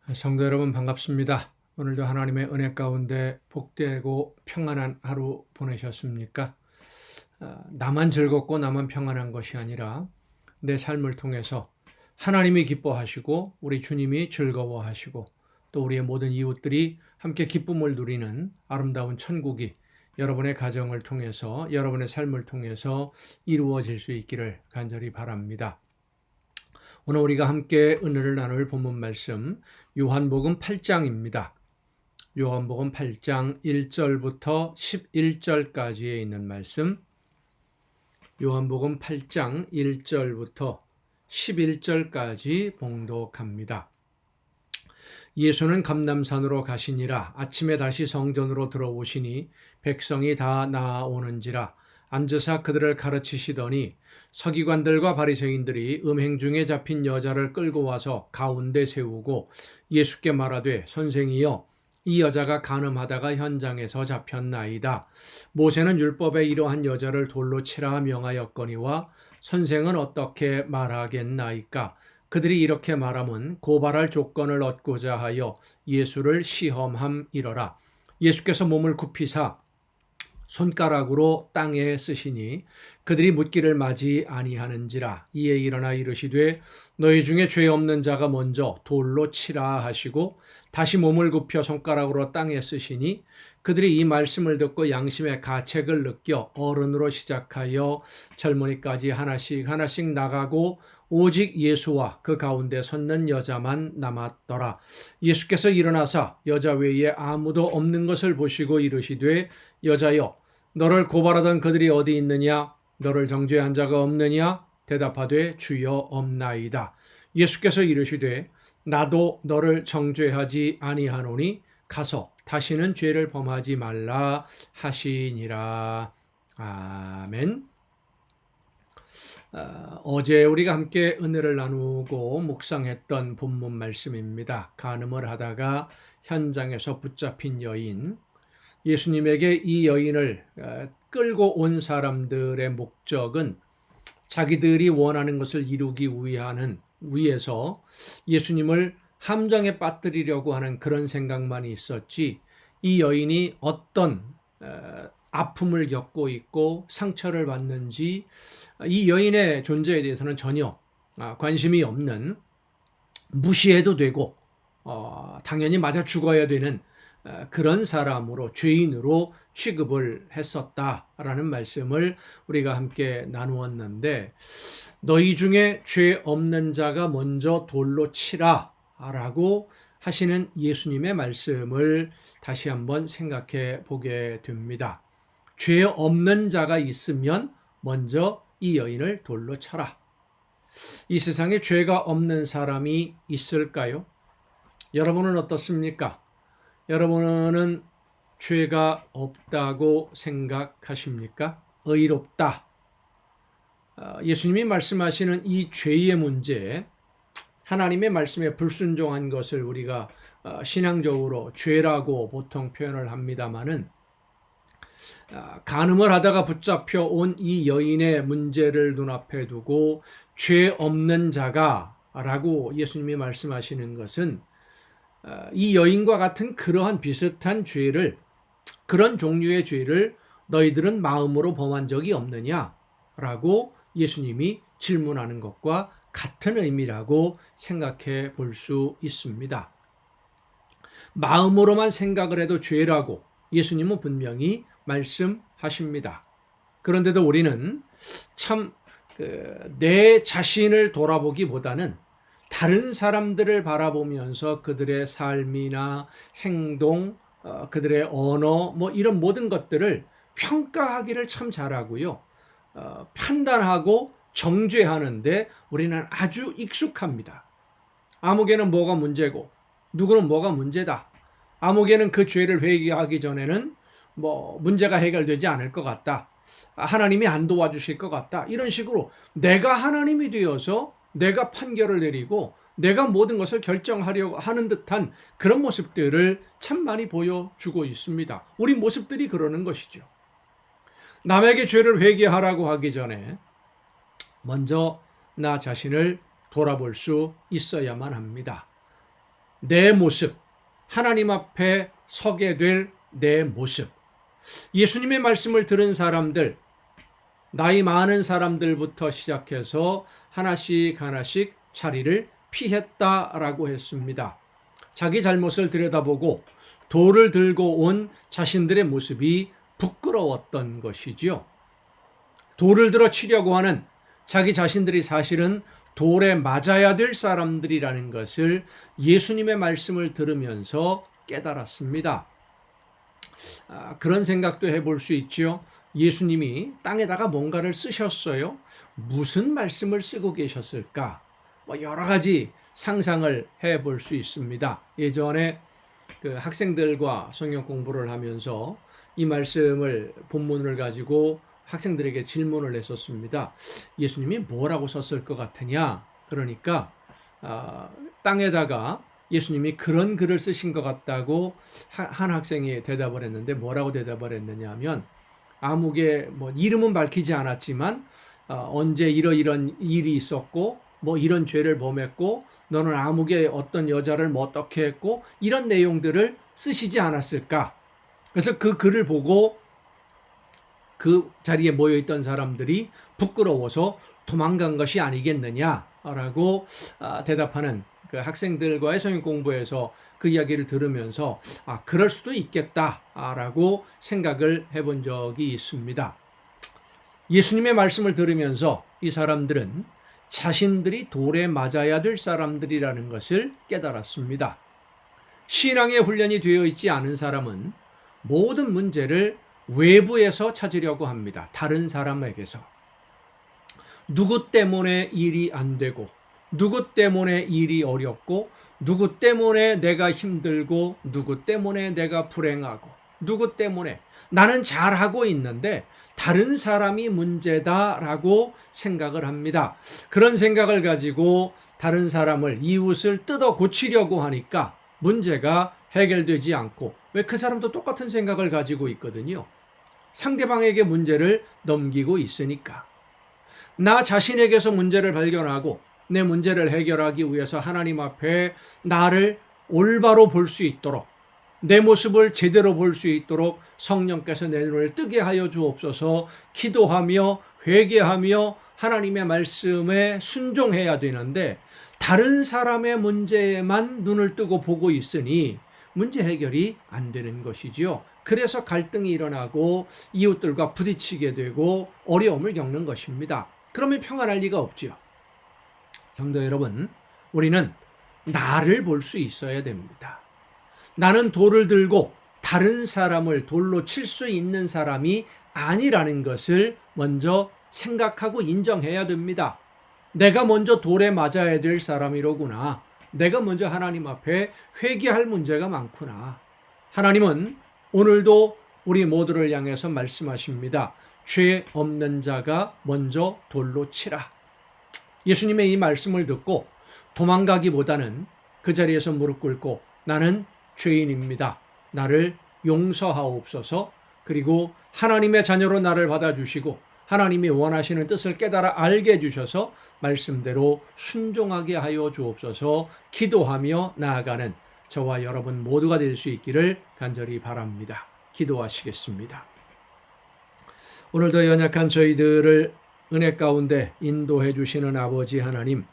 성도 여러분 반갑습니다. 오늘도 하나님의 은혜 가운데 복되고 평안한 하루 보내셨습니까? 나만 즐겁고 나만 평안한 것이 아니라 내 삶을 통해서 하나님이 기뻐하시고 우리 주님이 즐거워하시고 또 우리의 모든 이웃들이 함께 기쁨을 누리는 아름다운 천국이 여러분의 가정을 통해서 여러분의 삶을 통해서 이루어질 수 있기를 간절히 바랍니다. 오늘 우리가 함께 은혜를 나눌 본문 말씀 요한복음 8장입니다. 요한복음 8장 1절부터 11절까지에 있는 말씀, 요한복음 8장 1절부터 11절까지 봉독합니다. 예수는 감람산으로 가시니라. 아침에 다시 성전으로 들어오시니 백성이 다 나아오는지라. 앉으사 그들을 가르치시더니 서기관들과 바리새인들이 음행 중에 잡힌 여자를 끌고 와서 가운데 세우고 예수께 말하되 선생이여 이 여자가 간음하다가 현장에서 잡혔나이다. 모세는 율법에 이러한 여자를 돌로 치라 명하였거니와 선생은 어떻게 말하겠나이까. 그들이 이렇게 말함은 고발할 조건을 얻고자 하여 예수를 시험함이러라. 예수께서 몸을 굽히사 손가락으로 땅에 쓰시니 그들이 묻기를 마지 아니하는지라. 이에 일어나 이르시되 너희 중에 죄 없는 자가 먼저 돌로 치라 하시고 다시 몸을 굽혀 손가락으로 땅에 쓰시니 그들이 이 말씀을 듣고 양심의 가책을 느껴 어른으로 시작하여 젊은이까지 하나씩 나가고 오직 예수와 그 가운데 섰는 여자만 남았더라. 예수께서 일어나사 여자 외에 아무도 없는 것을 보시고 이르시되 여자여 너를 고발하던 그들이 어디 있느냐? 너를 정죄한 자가 없느냐? 대답하되 주여 없나이다. 예수께서 이르시되 나도 너를 정죄하지 아니하노니 가서 다시는 죄를 범하지 말라 하시니라. 아멘. 어제 우리가 함께 은혜를 나누고 묵상했던 본문 말씀입니다. 간음을 하다가 현장에서 붙잡힌 여인, 예수님에게 이 여인을 끌고 온 사람들의 목적은 자기들이 원하는 것을 이루기 위해서 예수님을 함정에 빠뜨리려고 하는 그런 생각만 있었지, 이 여인이 어떤 아픔을 겪고 있고 상처를 받는지 이 여인의 존재에 대해서는 전혀 관심이 없는, 무시해도 되고 당연히 맞아 죽어야 되는 그런 사람으로, 죄인으로 취급을 했었다라는 말씀을 우리가 함께 나누었는데, 너희 중에 죄 없는 자가 먼저 돌로 치라 라고 하시는 예수님의 말씀을 다시 한번 생각해 보게 됩니다. 죄 없는 자가 있으면 먼저 이 여인을 돌로 쳐라. 이 세상에 죄가 없는 사람이 있을까요? 여러분은 어떻습니까? 여러분은 죄가 없다고 생각하십니까? 의롭다. 예수님이 말씀하시는 이 죄의 문제, 하나님의 말씀에 불순종한 것을 우리가 신앙적으로 죄라고 보통 표현을 합니다마는, 간음을 하다가 붙잡혀 온 이 여인의 문제를 눈앞에 두고 죄 없는 자가 라고 예수님이 말씀하시는 것은 이 여인과 같은 그러한 비슷한 죄를, 그런 종류의 죄를 너희들은 마음으로 범한 적이 없느냐 라고 예수님이 질문하는 것과 같은 의미라고 생각해 볼 수 있습니다. 마음으로만 생각을 해도 죄라고 예수님은 분명히 말씀하십니다. 그런데도 우리는 참 내 자신을 돌아보기보다는 다른 사람들을 바라보면서 그들의 삶이나 행동, 그들의 언어, 이런 모든 것들을 평가하기를 참 잘하고요. 판단하고 정죄하는데 우리는 아주 익숙합니다. 아무개는 뭐가 문제고 누구는 뭐가 문제다. 아무개는 그 죄를 회개하기 전에는 문제가 해결되지 않을 것 같다. 하나님이 안 도와주실 것 같다. 이런 식으로 내가 하나님이 되어서 내가 판결을 내리고 내가 모든 것을 결정하려고 하는 듯한 그런 모습들을 참 많이 보여주고 있습니다. 우리 모습들이 그러는 것이죠. 남에게 죄를 회개하라고 하기 전에 먼저 나 자신을 돌아볼 수 있어야만 합니다. 내 모습, 하나님 앞에 서게 될 내 모습. 예수님의 말씀을 들은 사람들, 나이 많은 사람들부터 시작해서 하나씩 하나씩 자리를 피했다라고 했습니다. 자기 잘못을 들여다보고 돌을 들고 온 자신들의 모습이 부끄러웠던 것이지요. 돌을 들어 치려고 하는 자기 자신들이 사실은 돌에 맞아야 될 사람들이라는 것을 예수님의 말씀을 들으면서 깨달았습니다. 그런 생각도 해볼 수 있죠. 예수님이 땅에다가 뭔가를 쓰셨어요. 무슨 말씀을 쓰고 계셨을까? 여러 가지 상상을 해볼 수 있습니다. 예전에 그 학생들과 성경 공부를 하면서 이 말씀을 본문을 가지고 학생들에게 질문을 했었습니다. 예수님이 뭐라고 썼을 것 같으냐? 그러니까 땅에다가 예수님이 그런 글을 쓰신 것 같다고 한 학생이 대답을 했는데 뭐라고 대답을 했느냐 하면 아무개 이름은 밝히지 않았지만 언제 이런 일이 있었고 이런 죄를 범했고 너는 아무개 어떤 여자를 어떻게 했고 이런 내용들을 쓰시지 않았을까? 그래서 그 글을 보고 그 자리에 모여있던 사람들이 부끄러워서 도망간 것이 아니겠느냐라고 대답하는 그 학생들과의 성경 공부에서 그 이야기를 들으면서 그럴 수도 있겠다라고 생각을 해본 적이 있습니다. 예수님의 말씀을 들으면서 이 사람들은 자신들이 돌에 맞아야 될 사람들이라는 것을 깨달았습니다. 신앙의 훈련이 되어 있지 않은 사람은 모든 문제를 외부에서 찾으려고 합니다. 다른 사람에게서. 누구 때문에 일이 안 되고 누구 때문에 일이 어렵고 누구 때문에 내가 힘들고 누구 때문에 내가 불행하고 누구 때문에 나는 잘하고 있는데 다른 사람이 문제다라고 생각을 합니다. 그런 생각을 가지고 다른 사람을 이웃을 뜯어 고치려고 하니까 문제가 해결되지 않고 왜 그 사람도 똑같은 생각을 가지고 있거든요. 상대방에게 문제를 넘기고 있으니까. 나 자신에게서 문제를 발견하고 내 문제를 해결하기 위해서 하나님 앞에 나를 올바로 볼 수 있도록 내 모습을 제대로 볼 수 있도록 성령께서 내 눈을 뜨게 하여 주옵소서 기도하며 회개하며 하나님의 말씀에 순종해야 되는데 다른 사람의 문제에만 눈을 뜨고 보고 있으니 문제 해결이 안 되는 것이지요. 그래서 갈등이 일어나고 이웃들과 부딪히게 되고 어려움을 겪는 것입니다. 그러면 평안할 리가 없지요. 성도 여러분, 우리는 나를 볼 수 있어야 됩니다. 나는 돌을 들고 다른 사람을 돌로 칠 수 있는 사람이 아니라는 것을 먼저 생각하고 인정해야 됩니다. 내가 먼저 돌에 맞아야 될 사람이로구나. 내가 먼저 하나님 앞에 회개할 문제가 많구나. 하나님은 오늘도 우리 모두를 향해서 말씀하십니다. 죄 없는 자가 먼저 돌로 치라. 예수님의 이 말씀을 듣고 도망가기보다는 그 자리에서 무릎 꿇고 나는 죄인입니다. 나를 용서하옵소서. 그리고 하나님의 자녀로 나를 받아주시고 하나님이 원하시는 뜻을 깨달아 알게 해주셔서 말씀대로 순종하게 하여 주옵소서 기도하며 나아가는 저와 여러분 모두가 될 수 있기를 간절히 바랍니다. 기도하시겠습니다. 오늘도 연약한 저희들을 은혜 가운데 인도해 주시는 아버지 하나님,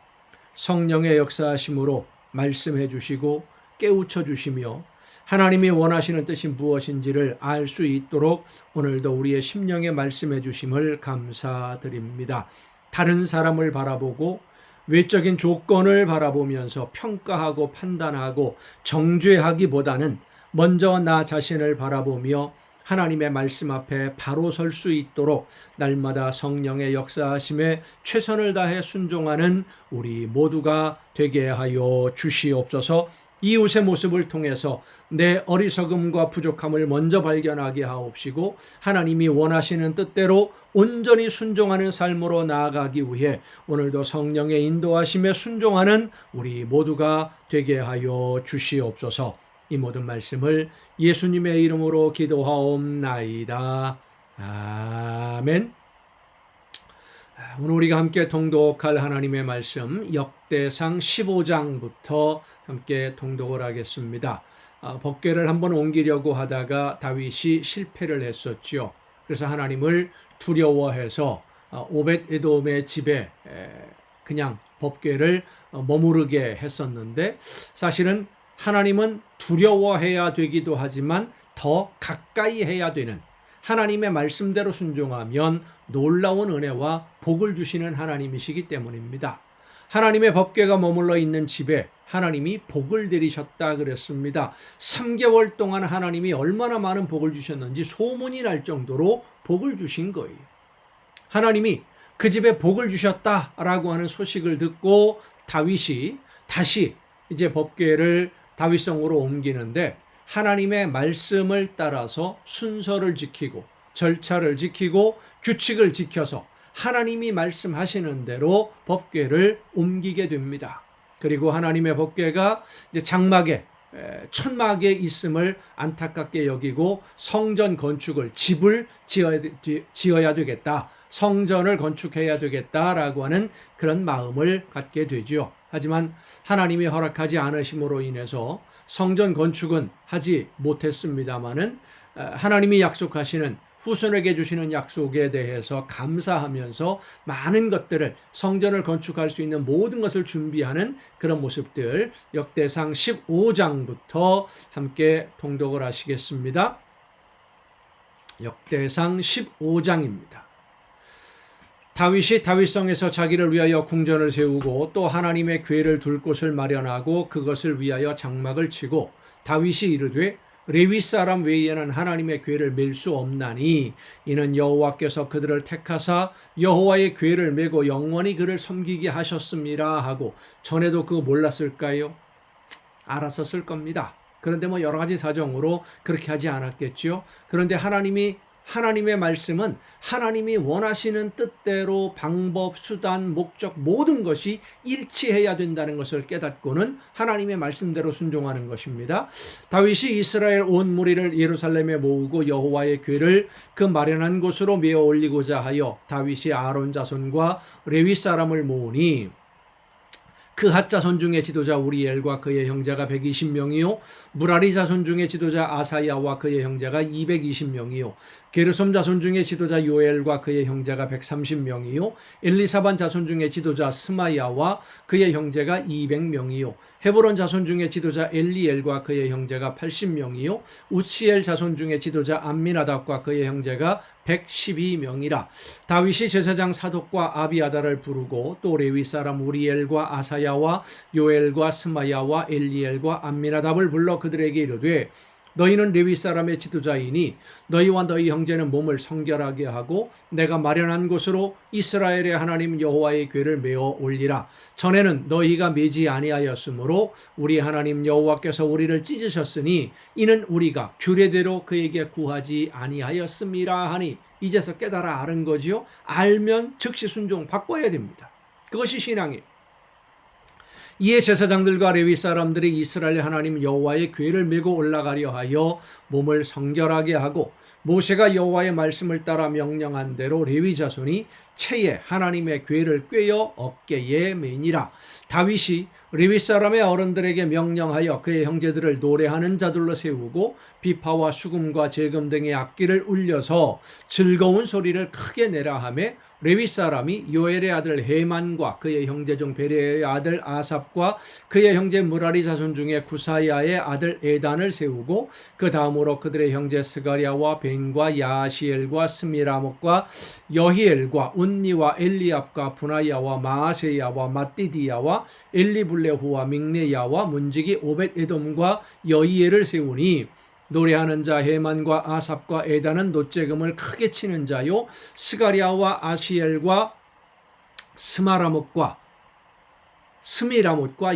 성령의 역사하심으로 말씀해 주시고 깨우쳐 주시며 하나님이 원하시는 뜻이 무엇인지를 알 수 있도록 오늘도 우리의 심령에 말씀해 주심을 감사드립니다. 다른 사람을 바라보고 외적인 조건을 바라보면서 평가하고 판단하고 정죄하기보다는 먼저 나 자신을 바라보며 하나님의 말씀 앞에 바로 설 수 있도록 날마다 성령의 역사하심에 최선을 다해 순종하는 우리 모두가 되게 하여 주시옵소서. 이웃의 모습을 통해서 내 어리석음과 부족함을 먼저 발견하게 하옵시고 하나님이 원하시는 뜻대로 온전히 순종하는 삶으로 나아가기 위해 오늘도 성령의 인도하심에 순종하는 우리 모두가 되게 하여 주시옵소서. 이 모든 말씀을 예수님의 이름으로 기도하옵나이다. 아멘. 오늘 우리가 함께 통독할 하나님의 말씀 역대상 15장부터 함께 통독을 하겠습니다. 법궤를 한번 옮기려고 하다가 다윗이 실패를 했었죠. 그래서 하나님을 두려워해서 오벳에돔의 집에 그냥 법궤를 머무르게 했었는데, 사실은 하나님은 두려워해야 되기도 하지만 더 가까이 해야 되는, 하나님의 말씀대로 순종하면 놀라운 은혜와 복을 주시는 하나님이시기 때문입니다. 하나님의 법궤가 머물러 있는 집에 하나님이 복을 내리셨다 그랬습니다. 3개월 동안 하나님이 얼마나 많은 복을 주셨는지 소문이 날 정도로 복을 주신 거예요. 하나님이 그 집에 복을 주셨다라고 하는 소식을 듣고 다윗이 다시 이제 법궤를 다윗성으로 옮기는데, 하나님의 말씀을 따라서 순서를 지키고 절차를 지키고 규칙을 지켜서 하나님이 말씀하시는 대로 법궤를 옮기게 됩니다. 그리고 하나님의 법궤가 이제 장막에 천막에 있음을 안타깝게 여기고 성전 건축을, 집을 지어야 되겠다, 성전을 건축해야 되겠다라고 하는 그런 마음을 갖게 되죠. 하지만 하나님이 허락하지 않으심으로 인해서 성전 건축은 하지 못했습니다마는, 하나님이 약속하시는 후손에게 주시는 약속에 대해서 감사하면서 많은 것들을, 성전을 건축할 수 있는 모든 것을 준비하는 그런 모습들, 역대상 15장부터 함께 통독을 하시겠습니다. 역대상 15장입니다. 다윗이 다윗성에서 자기를 위하여 궁전을 세우고 또 하나님의 궤를 둘 곳을 마련하고 그것을 위하여 장막을 치고, 다윗이 이르되 레위 사람 외에는 하나님의 궤를 맬 수 없나니 이는 여호와께서 그들을 택하사 여호와의 궤를 메고 영원히 그를 섬기게 하셨음이라 하고. 전에도 그거 몰랐을까요? 알았었을 겁니다. 그런데 여러 가지 사정으로 그렇게 하지 않았겠죠. 그런데 하나님의 말씀은 하나님이 원하시는 뜻대로 방법, 수단, 목적 모든 것이 일치해야 된다는 것을 깨닫고는 하나님의 말씀대로 순종하는 것입니다. 다윗이 이스라엘 온 무리를 예루살렘에 모으고 여호와의 궤를 그 마련한 곳으로 메어 올리고자 하여 다윗이 아론 자손과 레위 사람을 모으니, 그핫 자손 중에 지도자 우리엘과 그의 형제가 120명이요 무라리 자손 중에 지도자 아사야와 그의 형제가 220명이요 게르솜 자손 중에 지도자 요엘과 그의 형제가 130명이요 엘리사반 자손 중에 지도자 스마야와 그의 형제가 200명이요 헤브론 자손 중에 지도자 엘리엘과 그의 형제가 80명이요 우치엘 자손 중에 지도자 암미나답과 그의 형제가 112명이라. 다윗이 제사장 사독과 아비아다를 부르고 또 레위 사람 우리엘과 아사야와 요엘과 스마야와 엘리엘과 암미나답을 불러 그들에게 이르되, 너희는 레위 사람의 지도자이니 너희와 너희 형제는 몸을 성결하게 하고 내가 마련한 곳으로 이스라엘의 하나님 여호와의 궤를 메어 올리라. 전에는 너희가 메지 아니하였으므로 우리 하나님 여호와께서 우리를 찢으셨으니 이는 우리가 규례대로 그에게 구하지 아니하였음이라 하니. 이제서 깨달아 아는 거지요. 알면 즉시 순종 바꿔야 됩니다. 그것이 신앙이에요. 이에 제사장들과 레위 사람들이 이스라엘 하나님 여호와의 궤를 메고 올라가려 하여 몸을 성결하게 하고, 모세가 여호와의 말씀을 따라 명령한 대로 레위 자손이 채에 하나님의 궤를 꿰어 어깨에 매니라. 다윗이 레위 사람의 어른들에게 명령하여 그의 형제들을 노래하는 자들로 세우고 비파와 수금과 제금 등의 악기를 울려서 즐거운 소리를 크게 내라 하매, 레위 사람이 요엘의 아들 헤만과 그의 형제 중 베레의 아들 아삽과 그의 형제 무라리 자손 중에 구사야의 아들 에단을 세우고, 그 다음으로 그들의 형제 스가랴와 벤과 야시엘과 스미라목과 여히엘과 운니와 엘리압과 분하야와 마아세야와 마띠디야와 엘리블레후와 믹네야와 문지기 오벳에돔과 여히엘을 세우니, 노래하는 자 헤만과 아삽과 에단은 노재금을 크게 치는 자요 스가랴와 아시엘과 스미라못과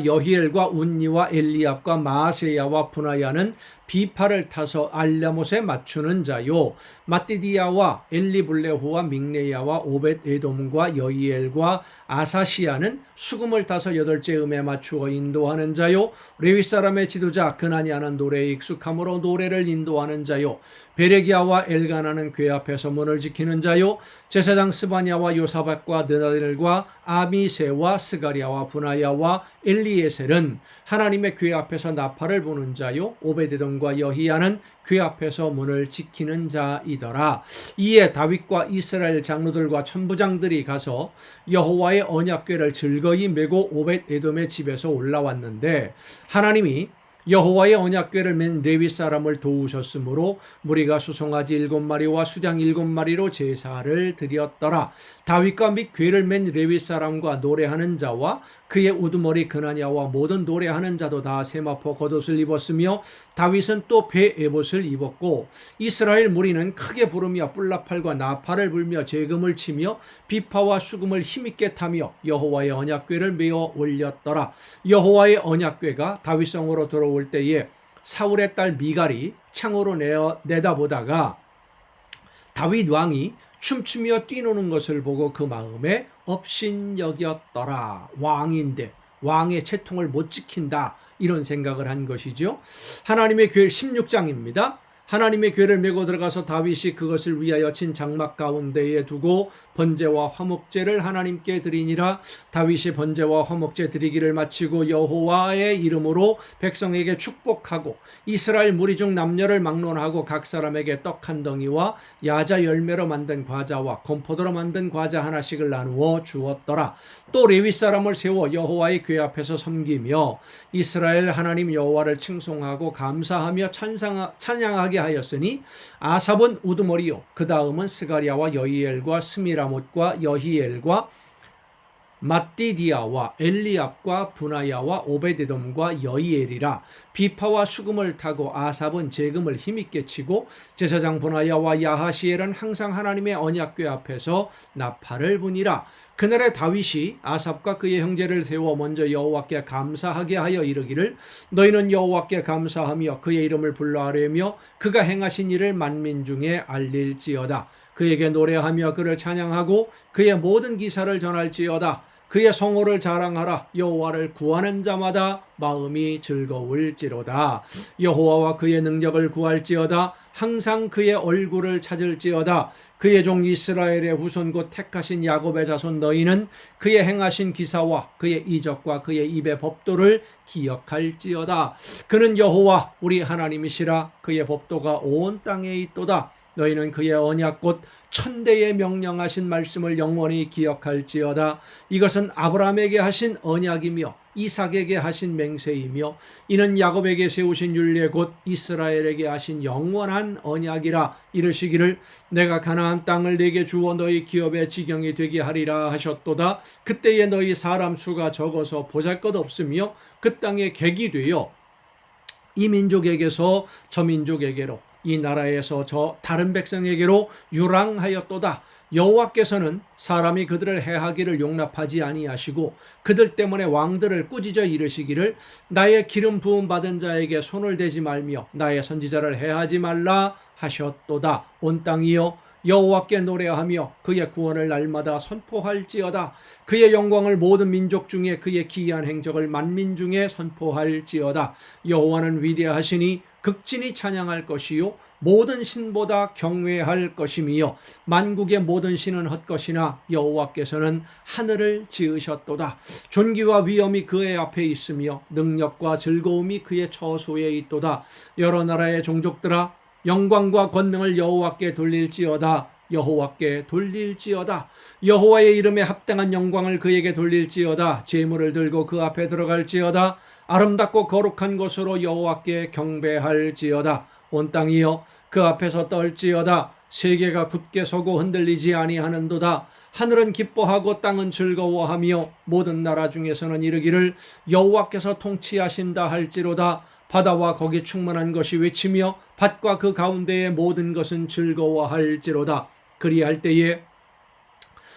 여히엘과 운니와 엘리압과 마아세야와 분하야는 비파를 타서 알랴못에 맞추는 자요 마띠디야와 엘리블레후와 믹네야와 오벳에돔과 여히엘과 아사시야는 수금을 타서 8째 음에 맞추어 인도하는 자요 레위 사람의 지도자 그나니아는 노래에 익숙함으로 노래를 인도하는 자요 베레기야와 엘가나는 궤 앞에서 문을 지키는 자요, 제사장 스바냐와 요사밧과 느다넬과 아미세와 스가랴와 분하야와 엘리에셀은 하나님의 궤 앞에서 나팔을 부는 자요, 오베데돔과 여히야는 궤 앞에서 문을 지키는 자이더라. 이에 다윗과 이스라엘 장로들과 천부장들이 가서 여호와의 언약궤를 즐거이 메고 오벳에돔의 집에서 올라왔는데, 하나님이 여호와의 언약궤를 맨 레위 사람을 도우셨으므로 무리가 수송아지 7마리와 수장 7마리로 제사를 드렸더라. 다윗과 및 궤를 맨 레위 사람과 노래하는 자와 그의 우두머리 그나냐와 모든 노래하는 자도 다 세마포 겉옷을 입었으며, 다윗은 또 배 에봇을 입었고, 이스라엘 무리는 크게 부르며 뿔나팔과 나팔을 불며 재금을 치며 비파와 수금을 힘있게 타며 여호와의 언약궤를 메어 올렸더라. 여호와의 언약궤가 다윗성으로 들어올 때에 사울의 딸 미갈이 창으로 내다보다가 다윗 왕이 춤추며 뛰노는 것을 보고 그 마음에 업신여겼더라. 왕인데 왕의 채통을 못 지킨다, 이런 생각을 한 것이죠. 하나님의 궤 16장입니다. 하나님의 궤를 메고 들어가서 다윗이 그것을 위하여 친 장막 가운데에 두고 번제와 화목제를 하나님께 드리니라. 다윗이 번제와 화목제 드리기를 마치고 여호와의 이름으로 백성에게 축복하고 이스라엘 무리 중 남녀를 막론하고 각 사람에게 떡 한 덩이와 야자 열매로 만든 과자와 건포도로 만든 과자 하나씩을 나누어 주었더라. 또 레위 사람을 세워 여호와의 궤 앞에서 섬기며 이스라엘 하나님 여호와를 칭송하고 감사하며 찬양하게 하였으니, 아삽은 우두머리요, 그 다음은 스가랴와 여히엘과 스미라못과 여히엘과 mat디디아와 엘리압과 분하야와 오베데돔과 여히엘이라. 비파와 수금을 타고 아삽은 재금을 힘있게 치고 제사장 분하야와 야하시엘은 항상 하나님의 언약궤 앞에서 나팔을 부니라. 그날에 다윗이 아삽과 그의 형제를 세워 먼저 여호와께 감사하게 하여 이르기를, 너희는 여호와께 감사하며 그의 이름을 불러하려며 그가 행하신 일을 만민 중에 알릴지어다. 그에게 노래하며 그를 찬양하고 그의 모든 기사를 전할지어다. 그의 성호를 자랑하라. 여호와를 구하는 자마다 마음이 즐거울지로다. 여호와와 그의 능력을 구할지어다. 항상 그의 얼굴을 찾을지어다. 그의 종 이스라엘의 후손 곧 택하신 야곱의 자손 너희는 그의 행하신 기사와 그의 이적과 그의 입의 법도를 기억할지어다. 그는 여호와 우리 하나님이시라. 그의 법도가 온 땅에 있도다. 너희는 그의 언약 곧 천대에 명령하신 말씀을 영원히 기억할지어다. 이것은 아브라함에게 하신 언약이며 이삭에게 하신 맹세이며 이는 야곱에게 세우신 율례 곧 이스라엘에게 하신 영원한 언약이라. 이르시기를 내가 가나안 땅을 네게 주어 너희 기업의 지경이 되게 하리라 하셨도다. 그때에 너희 사람 수가 적어서 보잘것없으며 그 땅에 객이 되어 이 민족에게서 저 민족에게로, 이 나라에서 저 다른 백성에게로 유랑하였도다. 여호와께서는 사람이 그들을 해하기를 용납하지 아니하시고 그들 때문에 왕들을 꾸짖어 이르시기를 나의 기름 부음 받은 자에게 손을 대지 말며 나의 선지자를 해하지 말라 하셨도다. 온 땅이여 여호와께 노래하며 그의 구원을 날마다 선포할지어다. 그의 영광을 모든 민족 중에 그의 기이한 행적을 만민 중에 선포할지어다. 여호와는 위대하시니 극진히 찬양할 것이요 모든 신보다 경외할 것이며 만국의 모든 신은 헛것이나 여호와께서는 하늘을 지으셨도다. 존귀와 위엄이 그의 앞에 있으며 능력과 즐거움이 그의 처소에 있도다. 여러 나라의 종족들아 영광과 권능을 여호와께 돌릴지어다. 여호와께 돌릴지어다. 여호와의 이름에 합당한 영광을 그에게 돌릴지어다. 제물을 들고 그 앞에 들어갈지어다. 아름답고 거룩한 곳으로 여호와께 경배할지어다. 온 땅이여 그 앞에서 떨지어다. 세계가 굳게 서고 흔들리지 아니하는도다. 하늘은 기뻐하고 땅은 즐거워하며 모든 나라 중에서는 이르기를 여호와께서 통치하신다 할지로다. 바다와 거기 충만한 것이 외치며 밭과 그 가운데의 모든 것은 즐거워할지로다. 그리할 때에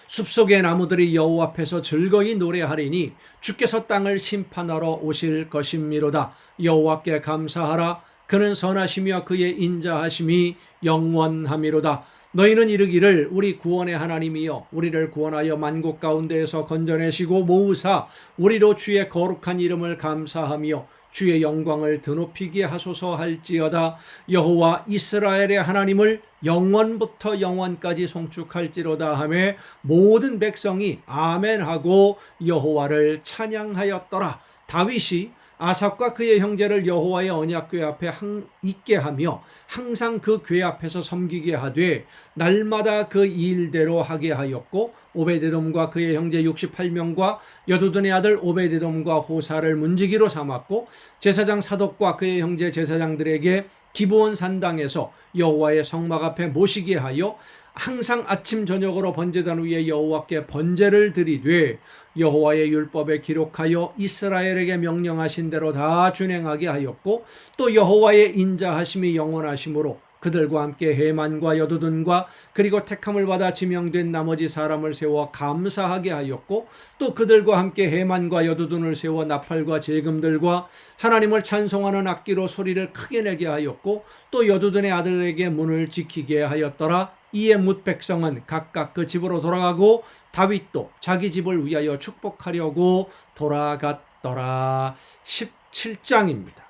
숲속의 나무들이 여호와 앞에서 즐거이 노래하리니 주께서 땅을 심판하러 오실 것임이로다. 여호와께 감사하라. 그는 선하시며 그의 인자하심이 영원함이로다. 너희는 이르기를 우리 구원의 하나님이여 우리를 구원하여 만국 가운데에서 건져내시고 모으사 우리로 주의 거룩한 이름을 감사하며 주의 영광을 드높이게 하소서 할지어다. 여호와 이스라엘의 하나님을 영원부터 영원까지 송축할지로다 하매 모든 백성이 아멘하고 여호와를 찬양하였더라. 다윗이 아삽과 그의 형제를 여호와의 언약궤 앞에 있게 하며 항상 그 궤 앞에서 섬기게 하되 날마다 그 일대로 하게 하였고, 오베데돔과 그의 형제 68명과 여두둔의 아들 오베데돔과 호사를 문지기로 삼았고, 제사장 사독과 그의 형제 제사장들에게 기브온 산당에서 여호와의 성막 앞에 모시게 하여 항상 아침 저녁으로 번제단 위에 여호와께 번제를 드리되 여호와의 율법에 기록하여 이스라엘에게 명령하신 대로 다 준행하게 하였고, 또 여호와의 인자하심이 영원하심으로 그들과 함께 해만과 여두둔과 그리고 택함을 받아 지명된 나머지 사람을 세워 감사하게 하였고, 또 그들과 함께 해만과 여두둔을 세워 나팔과 제금들과 하나님을 찬송하는 악기로 소리를 크게 내게 하였고, 또 여두둔의 아들에게 문을 지키게 하였더라. 이에 뭇 백성은 각각 그 집으로 돌아가고 다윗도 자기 집을 위하여 축복하려고 돌아갔더라. 17장입니다.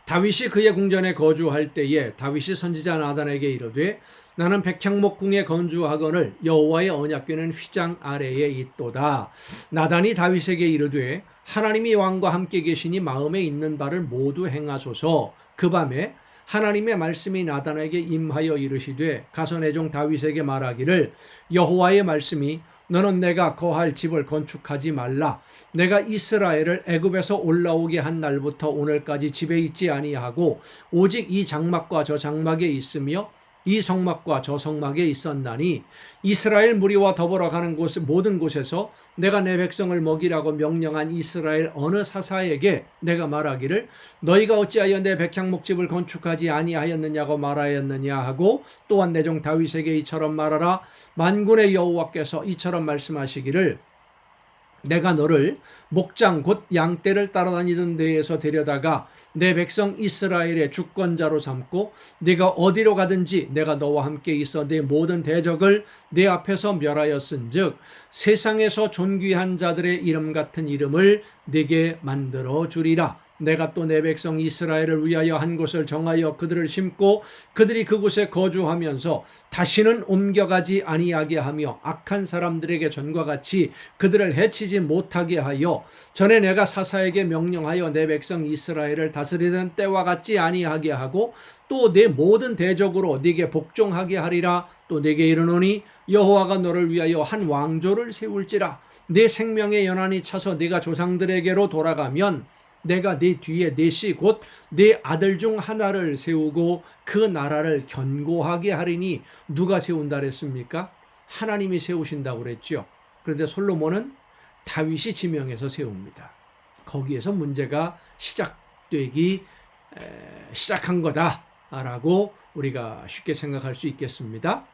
다윗이 그의 궁전에 거주할 때에 다윗이 선지자 나단에게 이르되 나는 백향목궁에 건주하거늘 여호와의 언약궤는 휘장 아래에 있도다. 나단이 다윗에게 이르되 하나님이 왕과 함께 계시니 마음에 있는 바를 모두 행하소서. 그 밤에 하나님의 말씀이 나단에게 임하여 이르시되 가서 내 종 다윗에게 말하기를 여호와의 말씀이 너는 내가 거할 집을 건축하지 말라. 내가 이스라엘을 애굽에서 올라오게 한 날부터 오늘까지 집에 있지 아니하고 오직 이 장막과 저 장막에 있으며 이 성막과 저 성막에 있었나니 이스라엘 무리와 더불어 가는 모든 곳에서 내가 내 백성을 먹이라고 명령한 이스라엘 어느 사사에게 내가 말하기를 너희가 어찌하여 내 백향목집을 건축하지 아니하였느냐고 말하였느냐 하고, 또한 내 종 다윗에게 이처럼 말하라. 만군의 여호와께서 이처럼 말씀하시기를 내가 너를 목장 곧 양떼를 따라다니던 데에서 데려다가 내 백성 이스라엘의 주권자로 삼고 네가 어디로 가든지 내가 너와 함께 있어 내 모든 대적을 내 앞에서 멸하였은즉 세상에서 존귀한 자들의 이름 같은 이름을 네게 만들어 주리라. 내가 또 내 백성 이스라엘을 위하여 한 곳을 정하여 그들을 심고 그들이 그곳에 거주하면서 다시는 옮겨가지 아니하게 하며 악한 사람들에게 전과 같이 그들을 해치지 못하게 하여 전에 내가 사사에게 명령하여 내 백성 이스라엘을 다스리던 때와 같지 아니하게 하고, 또 내 모든 대적으로 네게 복종하게 하리라. 또 네게 이르노니 여호와가 너를 위하여 한 왕조를 세울지라. 네 생명의 연한이 차서 네가 조상들에게로 돌아가면 내가 네 뒤에 넷이 곧 네 아들 중 하나를 세우고 그 나라를 견고하게 하리니. 누가 세운다 그랬습니까? 하나님이 세우신다고 그랬죠. 그런데 솔로몬은 다윗이 지명해서 세웁니다. 거기에서 문제가 시작한 거다라고 우리가 쉽게 생각할 수 있겠습니다.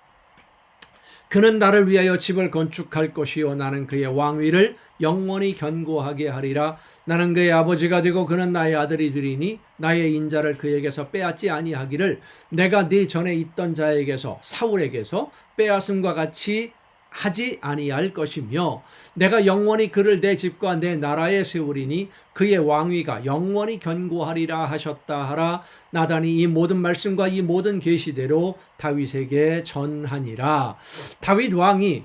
그는 나를 위하여 집을 건축할 것이요 나는 그의 왕위를 영원히 견고하게 하리라. 나는 그의 아버지가 되고 그는 나의 아들이 되리니 나의 인자를 그에게서 빼앗지 아니하기를 내가 네 전에 있던 자에게서 사울에게서 빼앗음과 같이 하지 아니할 것이며, 내가 영원히 그를 내 집과 내 나라에 세우리니 그의 왕위가 영원히 견고하리라 하셨다 하라. 나단이 이 모든 말씀과 이 모든 계시대로 다윗에게 전하니라. 다윗 왕이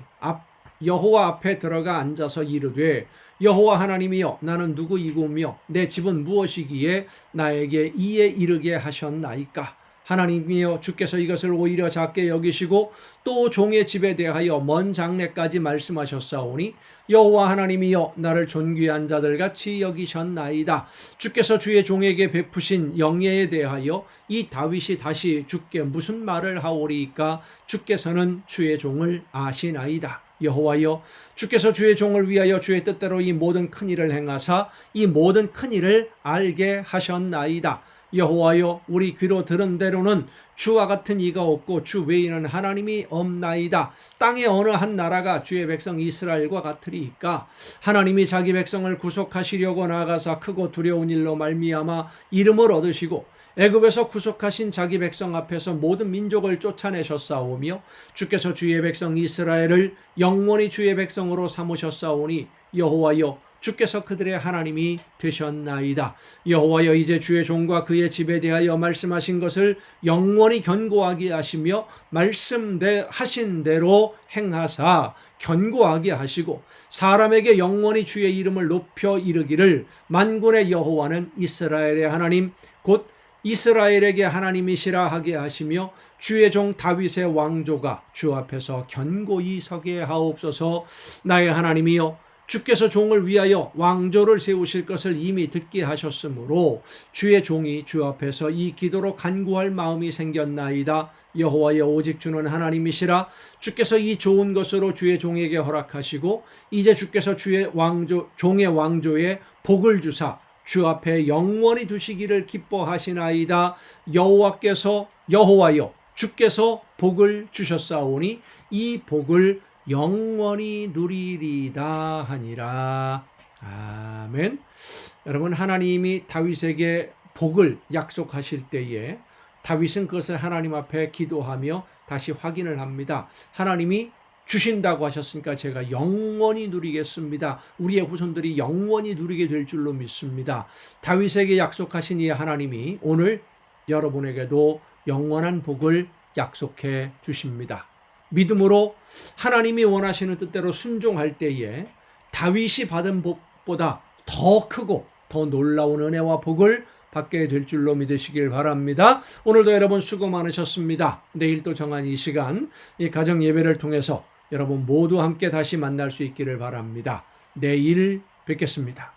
여호와 앞에 들어가 앉아서 이르되 여호와 하나님이여 나는 누구이고며 내 집은 무엇이기에 나에게 이에 이르게 하셨나이까. 하나님이여 주께서 이것을 오히려 작게 여기시고 또 종의 집에 대하여 먼 장래까지 말씀하셨사오니 여호와 하나님이여 나를 존귀한 자들같이 여기셨나이다. 주께서 주의 종에게 베푸신 영예에 대하여 이 다윗이 다시 주께 무슨 말을 하오리이까. 주께서는 주의 종을 아시나이다. 여호와여 주께서 주의 종을 위하여 주의 뜻대로 이 모든 큰 일을 행하사 이 모든 큰 일을 알게 하셨나이다. 여호와여 우리 귀로 들은 대로는 주와 같은 이가 없고 주 외에는 하나님이 없나이다. 땅의 어느 한 나라가 주의 백성 이스라엘과 같으리이까. 하나님이 자기 백성을 구속하시려고 나아가사 크고 두려운 일로 말미암아 이름을 얻으시고 애굽에서 구속하신 자기 백성 앞에서 모든 민족을 쫓아내셨사오며 주께서 주의 백성 이스라엘을 영원히 주의 백성으로 삼으셨사오니 여호와여 주께서 그들의 하나님이 되셨나이다. 여호와여, 이제 주의 종과 그의 집에 대하여 말씀하신 것을 영원히 견고하게 하시며 말씀하신 대로 행하사 견고하게 하시고 사람에게 영원히 주의 이름을 높여 이르기를 만군의 여호와는 이스라엘의 하나님 곧 이스라엘에게 하나님이시라 하게 하시며 주의 종 다윗의 왕조가 주 앞에서 견고히 서게 하옵소서. 나의 하나님이여, 주께서 종을 위하여 왕조를 세우실 것을 이미 듣게 하셨으므로 주의 종이 주 앞에서 이 기도로 간구할 마음이 생겼나이다. 여호와여, 오직 주는 하나님이시라. 주께서 이 좋은 것으로 주의 종에게 허락하시고 이제 주께서 주의 왕조 종의 왕조에 복을 주사 주 앞에 영원히 두시기를 기뻐하시나이다. 여호와여, 주께서 복을 주셨사오니 이 복을 영원히 누리리다 하니라. 아멘. 여러분, 하나님이 다윗에게 복을 약속하실 때에 다윗은 그것을 하나님 앞에 기도하며 다시 확인을 합니다. 하나님이 주신다고 하셨으니까 제가 영원히 누리겠습니다. 우리의 후손들이 영원히 누리게 될 줄로 믿습니다. 다윗에게 약속하신 이 하나님이 오늘 여러분에게도 영원한 복을 약속해 주십니다. 믿음으로 하나님이 원하시는 뜻대로 순종할 때에 다윗이 받은 복보다 더 크고 더 놀라운 은혜와 복을 받게 될 줄로 믿으시길 바랍니다. 오늘도 여러분 수고 많으셨습니다. 내일 또 정한 이 시간, 이 가정 예배를 통해서 여러분 모두 함께 다시 만날 수 있기를 바랍니다. 내일 뵙겠습니다.